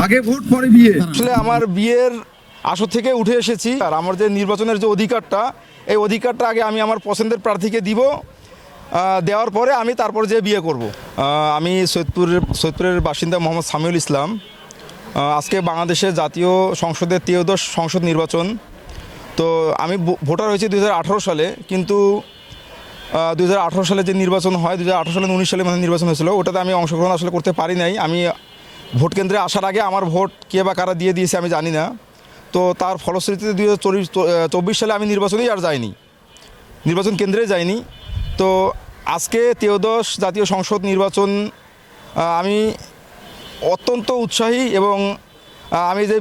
আগে ভোট পরে বিয়ে। আসলে আমার বিয়ের আসর থেকে উঠে এসেছি, আর আমার যে নির্বাচনের যে অধিকারটা, এই অধিকারটা আগে আমি আমার পছন্দের প্রার্থীকে দিব, দেওয়ার পরে আমি তারপর যে বিয়ে করব। আমি সৈয়দপুরের বাসিন্দা মোহাম্মদ সামিউল ইসলাম। আজকে বাংলাদেশের জাতীয় সংসদের 13শ সংসদ নির্বাচন। তো আমি ভোটার হয়েছি 2018 সালে, কিন্তু 2018 সালে যে নির্বাচন হয়, 2018 সালে 19 সালে মানে নির্বাচন হয়েছিল, ওটাতে আমি অংশগ্রহণ আসলে করতে পারি নাই। আমি ভোট কেন্দ্রে আসার আগে আমার ভোট কে বা কারা দিয়ে দিয়েছে আমি জানি না। তো তার ফলশ্রুতিতে 2024 সালে আমি নির্বাচনেই আর যাইনি, নির্বাচন কেন্দ্রে যাইনি। তো আজকে 13শ জাতীয় সংসদ নির্বাচন আমি অত্যন্ত উৎসাহী, এবং আমি যে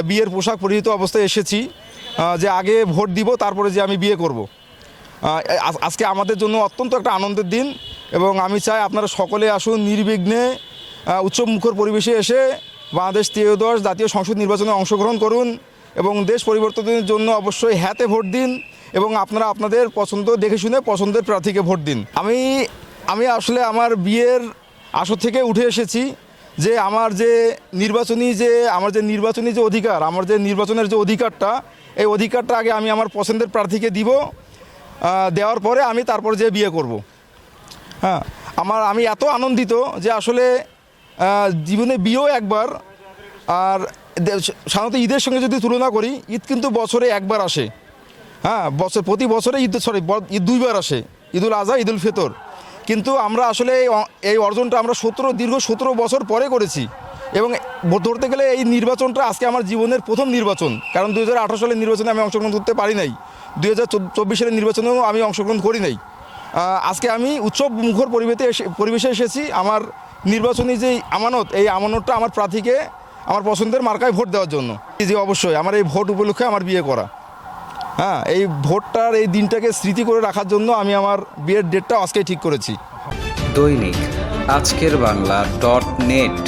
বিয়ের পোশাক পরিহিত অবস্থায় এসেছি, যে আগে ভোট দিব তারপরে যে আমি বিয়ে করব। আজকে আমাদের জন্য অত্যন্ত একটা আনন্দের দিন, এবং আমি চাই আপনারা সকলে আসুন নির্বিঘ্নে উৎসবমুখর পরিবেশে এসে বাংলাদেশ 13শ জাতীয় সংসদ নির্বাচনে অংশগ্রহণ করুন, এবং দেশ পরিবর্তনের জন্য অবশ্যই হ্যাঁতে ভোট দিন, এবং আপনারা আপনাদের পছন্দ দেখে শুনে পছন্দের প্রার্থীকে ভোট দিন। আমি আসলে আমার বিয়ের আসর থেকে উঠে এসেছি, যে আমার যে নির্বাচনী যে অধিকার, আমার যে নির্বাচনের যে অধিকারটা, এই অধিকারটা আগে আমি আমার পছন্দের প্রার্থীকে দিব, দেওয়ার পরে আমি তারপর যে বিয়ে করব। হ্যাঁ, আমি এত আনন্দিত যে আসলে জীবনে বিয়েও একবার, আর সাধারণত ঈদের সঙ্গে যদি তুলনা করি, ঈদ কিন্তু বছরে একবার আসে। হ্যাঁ, প্রতি বছরে ঈদ 2বার আসে, ঈদুল আজহা, ঈদুল ফিতর। কিন্তু আমরা আসলে এই অর্জনটা আমরা দীর্ঘ 17 বছর পরে করেছি, এবং ধরতে গেলে এই নির্বাচনটা আজকে আমার জীবনের প্রথম নির্বাচন। কারণ 2018 সালের নির্বাচনে আমি অংশগ্রহণ করতে পারি নাই, 2024 সালের নির্বাচনেও আমি অংশগ্রহণ করি নাই। আজকে আমি উৎসব মুখর পরিবেশে এসেছি আমার নির্বাচনী যে আমানত, এই আমানতটা আমার প্রার্থীকে আমার পছন্দের মার্কায় ভোট দেওয়ার জন্য। জি, অবশ্যই আমার এই ভোট উপলক্ষে আমার বিয়ে করা। হ্যাঁ, এই ভোটটার এই দিনটাকে স্মৃতি করে রাখার জন্য আমি আমার বিয়ের ডেটটা আজকেই ঠিক করেছি। দৈনিক আজকের বাংলা .net